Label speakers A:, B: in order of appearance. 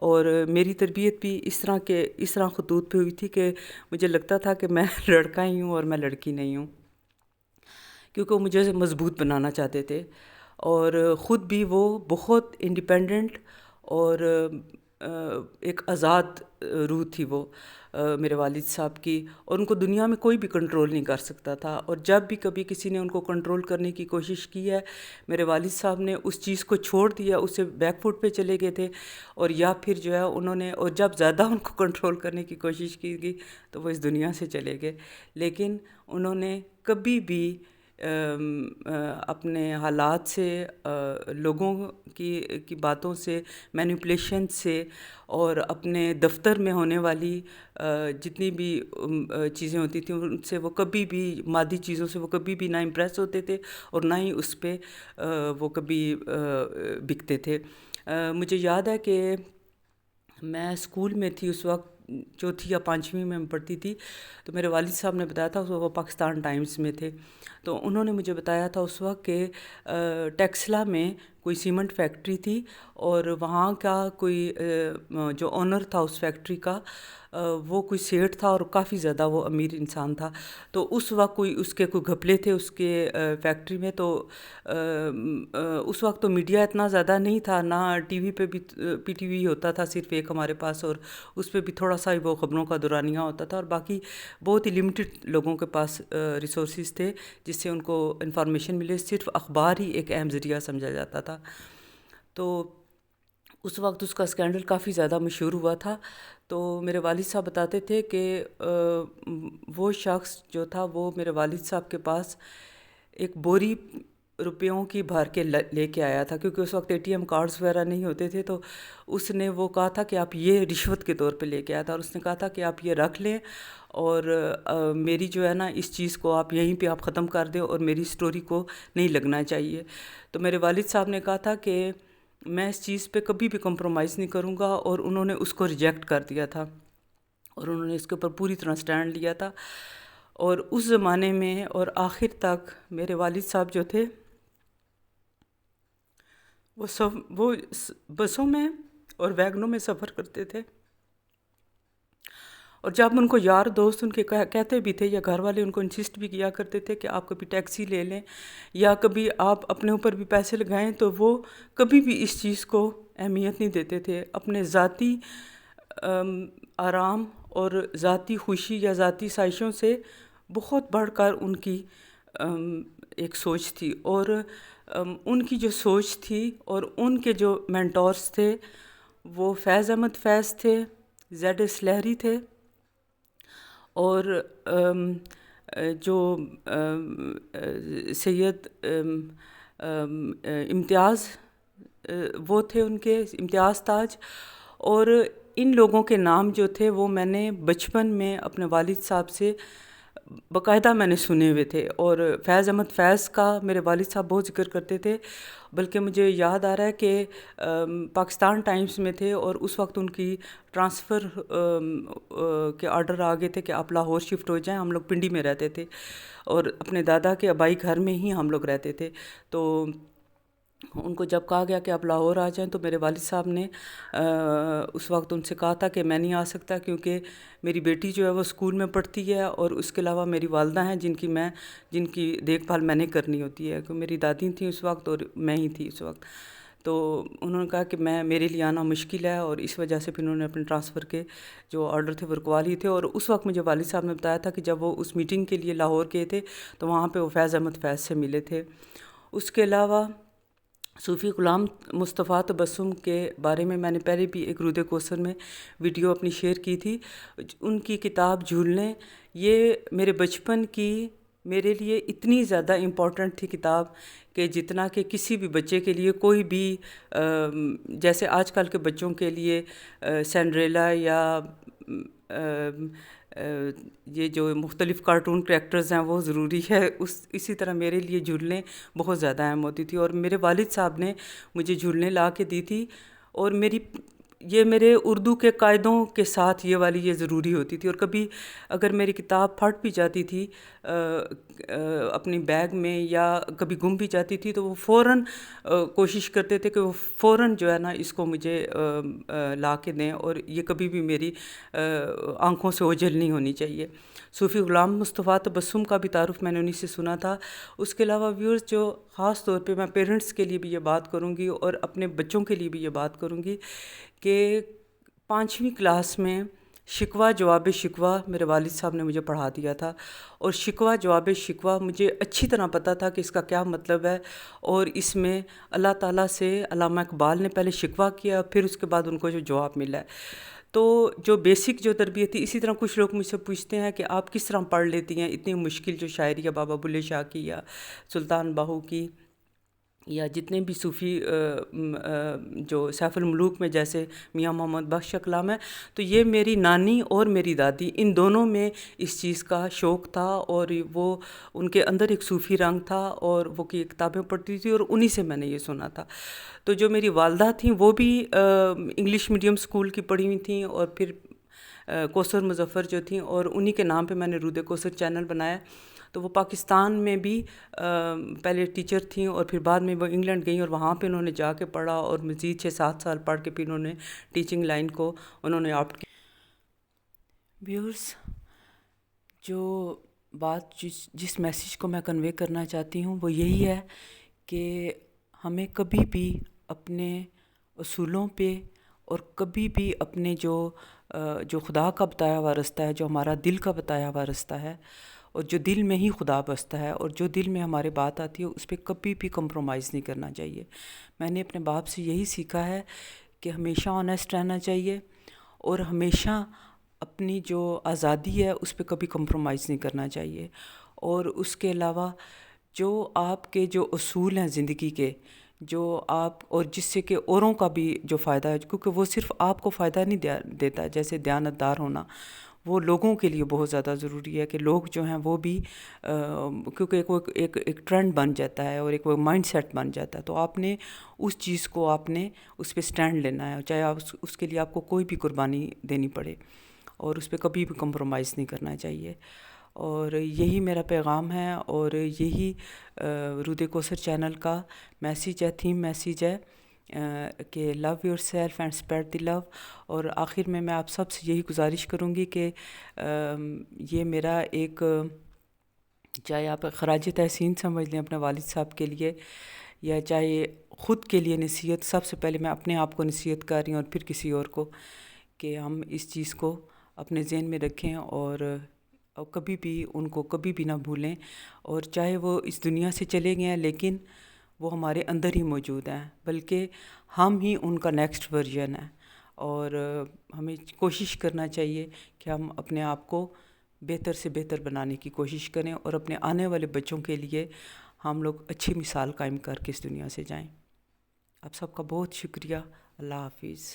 A: اور میری تربیت بھی اس طرح خطوط پہ ہوئی تھی کہ مجھے لگتا تھا کہ میں لڑکا ہی ہوں اور میں لڑکی نہیں ہوں، کیونکہ وہ مجھے مضبوط بنانا چاہتے تھے، اور خود بھی وہ بہت انڈیپینڈنٹ اور ایک آزاد روح تھی وہ میرے والد صاحب کی، اور ان کو دنیا میں کوئی بھی کنٹرول نہیں کر سکتا تھا، اور جب بھی کبھی کسی نے ان کو کنٹرول کرنے کی کوشش کی ہے، میرے والد صاحب نے اس چیز کو چھوڑ دیا، اس سے بیک فوٹ پہ چلے گئے تھے، اور یا پھر جو ہے انہوں نے، اور جب زیادہ ان کو کنٹرول کرنے کی کوشش کی گئی تو وہ اس دنیا سے چلے گئے، لیکن انہوں نے کبھی بھی اپنے حالات سے، لوگوں کی باتوں سے، مینیپولیشن سے، اور اپنے دفتر میں ہونے والی جتنی بھی چیزیں ہوتی تھیں ان سے وہ کبھی بھی، مادی چیزوں سے وہ کبھی بھی نہ امپریس ہوتے تھے اور نہ ہی اس پہ وہ کبھی بکتے تھے۔ مجھے یاد ہے کہ میں اسکول میں تھی اس وقت، چوتھی یا پانچویں میں پڑھتی تھی، تو میرے والد صاحب نے بتایا تھا، وہ پاکستان ٹائمز میں تھے، تو انہوں نے مجھے بتایا تھا اس وقت کہ ٹیکسلا میں کوئی سیمنٹ فیکٹری تھی، اور وہاں کا کوئی جو آنر تھا اس فیکٹری کا، وہ کوئی سیٹھ تھا اور کافی زیادہ وہ امیر انسان تھا، تو اس وقت اس کے کوئی گھپلے تھے اس کے فیکٹری میں، تو اس وقت تو میڈیا اتنا زیادہ نہیں تھا، نہ ٹی وی پہ بھی، پی ٹی وی ہوتا تھا صرف ایک ہمارے پاس، اور اس پہ بھی تھوڑا سا ہی وہ خبروں کا دورانیہ ہوتا تھا، اور باقی بہت ہی لمیٹڈ لوگوں کے پاس ریسورسز تھے جس سے ان کو انفارمیشن ملے، صرف اخبار ہی ایک اہم ذریعہ سمجھا جاتا تھا۔ تو اس وقت اس کا اسکینڈل کافی زیادہ مشہور ہوا تھا، تو میرے والد صاحب بتاتے تھے کہ وہ شخص جو تھا وہ میرے والد صاحب کے پاس ایک بوری روپیوں کی بھر کے لے کے آیا تھا، کیونکہ اس وقت اے ٹی ایم کارڈز وغیرہ نہیں ہوتے تھے، تو اس نے وہ کہا تھا کہ آپ یہ رشوت کے طور پہ لے کے آیا تھا، اور اس نے کہا تھا کہ آپ یہ رکھ لیں، اور میری جو ہے نا اس چیز کو آپ یہیں پہ آپ ختم کر دیں، اور میری سٹوری کو نہیں لگنا چاہیے۔ تو میرے والد صاحب نے کہا تھا کہ میں اس چیز پہ کبھی بھی کمپرومائز نہیں کروں گا، اور انہوں نے اس کو ریجیکٹ کر دیا تھا، اور انہوں نے اس کے اوپر پوری طرح سٹینڈ لیا تھا، اور اس زمانے میں اور آخر تک میرے والد صاحب جو تھے وہ بسوں میں اور ویگنوں میں سفر کرتے تھے، اور جب ان کو یار دوست ان کے کہتے بھی تھے، یا گھر والے ان کو انسسٹ بھی کیا کرتے تھے کہ آپ کبھی ٹیکسی لے لیں یا کبھی آپ اپنے اوپر بھی پیسے لگائیں، تو وہ کبھی بھی اس چیز کو اہمیت نہیں دیتے تھے۔ اپنے ذاتی آرام اور ذاتی خوشی یا ذاتی سائشوں سے بہت بڑھ کر ان کی ایک سوچ تھی، اور ان کی جو سوچ تھی اور ان کے جو مینٹورز تھے وہ فیض احمد فیض تھے، زیڈ ایس لہری تھے، اور جو سید امتیاز وہ تھے، ان کے امتیاز تاج، اور ان لوگوں کے نام جو تھے وہ میں نے بچپن میں اپنے والد صاحب سے باقاعدہ میں نے سنے ہوئے تھے، اور فیض احمد فیض کا میرے والد صاحب بہت ذکر کرتے تھے، بلکہ مجھے یاد آ رہا ہے کہ پاکستان ٹائمز میں تھے، اور اس وقت ان کی ٹرانسفر کے آرڈر آ گئے تھے کہ آپ لاہور شفٹ ہو جائیں، ہم لوگ پنڈی میں رہتے تھے، اور اپنے دادا کے آبائی گھر میں ہی ہم لوگ رہتے تھے، تو ان کو جب کہا گیا کہ آپ لاہور آ جائیں، تو میرے والد صاحب نے اس وقت ان سے کہا تھا کہ میں نہیں آ سکتا، کیونکہ میری بیٹی جو ہے وہ اسکول میں پڑھتی ہے، اور اس کے علاوہ میری والدہ ہیں جن کی دیکھ بھال میں نے کرنی ہوتی ہے، کیونکہ میری دادی تھیں اس وقت اور میں ہی تھی اس وقت، تو انہوں نے کہا کہ میرے لیے آنا مشکل ہے، اور اس وجہ سے پھر انہوں نے اپنے ٹرانسفر کے جو آرڈر تھے وہ رکوا لیے تھے، اور اس وقت مجھے والد صاحب نے بتایا تھا کہ جب وہ اس میٹنگ کے لیے لاہور گئے تھے تو وہاں پہ وہ فیض احمد فیض سے ملے تھے۔ اس کے علاوہ صوفی غلام مصطفیٰ تبسم کے بارے میں نے پہلے بھی ایک رود کوثر میں ویڈیو اپنی شیئر کی تھی، ان کی کتاب جھولنے، یہ میرے بچپن کی میرے لیے اتنی زیادہ امپورٹنٹ تھی کتاب کہ جتنا کہ کسی بھی بچے کے لیے کوئی بھی جیسے آج کل کے بچوں کے لیے سینڈریلا یا یہ جو مختلف کارٹون کریکٹرز ہیں وہ ضروری ہے، اسی طرح میرے لیے جھولنے بہت زیادہ اہم ہوتی تھی، اور میرے والد صاحب نے مجھے جھولنے لا کے دی تھی، اور میری یہ میرے اردو کے قاعدوں کے ساتھ یہ والی یہ ضروری ہوتی تھی، اور کبھی اگر میری کتاب پھٹ بھی جاتی تھی اپنی بیگ میں یا کبھی گم بھی جاتی تھی، تو وہ فوراً کوشش کرتے تھے کہ وہ فوراً جو ہے نا اس کو مجھے لا کے دیں، اور یہ کبھی بھی میری آنکھوں سے اوجھل نہیں ہونی چاہیے۔ صوفی غلام مصطفیٰ تبسم کا بھی تعارف میں نے انہیں سے سنا تھا۔ اس کے علاوہ ویورز، جو خاص طور پہ میں پیرنٹس کے لیے بھی یہ بات کروں گی اور اپنے بچوں کے لیے بھی یہ بات کروں گی کہ 5ویں کلاس میں شکوہ جواب شکوہ میرے والد صاحب نے مجھے پڑھا دیا تھا، اور شکوہ جواب شکوہ مجھے اچھی طرح پتہ تھا کہ اس کا کیا مطلب ہے، اور اس میں اللہ تعالیٰ سے علامہ اقبال نے پہلے شکوہ کیا، پھر اس کے بعد ان کو جو جواب ملا ہے۔ تو جو بیسک جو تربیت تھی، اسی طرح کچھ لوگ مجھ سے پوچھتے ہیں کہ آپ کس طرح پڑھ لیتی ہیں اتنی مشکل جو شاعری ہے بابا بلے شاہ کی یا سلطان باہو کی یا جتنے بھی صوفی جو سیف الملوک میں جیسے میاں محمد بخش کلام ہے، تو یہ میری نانی اور میری دادی ان دونوں میں اس چیز کا شوق تھا، اور وہ ان کے اندر ایک صوفی رنگ تھا، اور وہ کتابیں پڑھتی تھی، اور انہی سے میں نے یہ سنا تھا۔ تو جو میری والدہ تھیں وہ بھی انگلش میڈیم اسکول کی پڑھی ہوئی تھیں، اور پھر کوثر مظفر جو تھیں، اور انہی کے نام پہ میں نے رود کوثر چینل بنایا۔ تو وہ پاکستان میں بھی پہلے ٹیچر تھیں، اور پھر بعد میں وہ انگلینڈ گئیں، اور وہاں پہ انہوں نے جا کے پڑھا، اور مزید 6-7 سال پڑھ کے پھر انہوں نے ٹیچنگ لائن کو انہوں نے آپٹ کیا۔ ویورز، جو بات جس میسیج کو میں کنوے کرنا چاہتی ہوں وہ یہی ہے کہ ہمیں کبھی بھی اپنے اصولوں پہ اور کبھی بھی اپنے جو خدا کا بتایا ہوا رستہ ہے، جو ہمارا دل کا بتایا ہوا رستہ ہے، اور جو دل میں ہی خدا بستا ہے، اور جو دل میں ہمارے بات آتی ہے، اس پہ کبھی بھی کمپرومائز نہیں کرنا چاہیے۔ میں نے اپنے باپ سے یہی سیکھا ہے کہ ہمیشہ آنیسٹ رہنا چاہیے، اور ہمیشہ اپنی جو آزادی ہے اس پہ کبھی کمپرومائز نہیں کرنا چاہیے۔ اور اس کے علاوہ جو آپ کے جو اصول ہیں زندگی کے، جو آپ اور جس سے کہ اوروں کا بھی جو فائدہ ہے، کیونکہ وہ صرف آپ کو فائدہ نہیں دیتا، جیسے دیانتدار ہونا وہ لوگوں کے لیے بہت زیادہ ضروری ہے، کہ لوگ جو ہیں وہ بھی کیونکہ ایک ٹرینڈ بن جاتا ہے، اور ایک وہ مائنڈ سیٹ بن جاتا ہے، تو آپ نے اس چیز کو آپ نے اس پہ سٹینڈ لینا ہے، چاہے آپ اس کے لیے آپ کو کوئی بھی قربانی دینی پڑے، اور اس پہ کبھی بھی کمپرومائز نہیں کرنا چاہیے۔ اور یہی میرا پیغام ہے، اور یہی رود کوثر چینل کا میسیج ہے، تھیم میسیج ہے کہ love yourself and spread the love. اور آخر میں آپ سب سے یہی گزارش کروں گی کہ یہ میرا ایک، چاہے آپ خراج تحسین سمجھ لیں اپنے والد صاحب کے لیے، یا چاہے خود کے لیے نصیحت، سب سے پہلے میں اپنے آپ کو نصیحت کر رہی ہوں، اور پھر کسی اور کو، کہ ہم اس چیز کو اپنے ذہن میں رکھیں، اور کبھی بھی ان کو کبھی بھی نہ بھولیں، اور چاہے وہ اس دنیا سے چلے گئے ہیں لیکن وہ ہمارے اندر ہی موجود ہیں، بلکہ ہم ہی ان کا نیکسٹ ورژن ہیں، اور ہمیں کوشش کرنا چاہیے کہ ہم اپنے آپ کو بہتر سے بہتر بنانے کی کوشش کریں، اور اپنے آنے والے بچوں کے لیے ہم لوگ اچھی مثال قائم کر کے اس دنیا سے جائیں۔ آپ سب کا بہت شکریہ۔ اللہ حافظ۔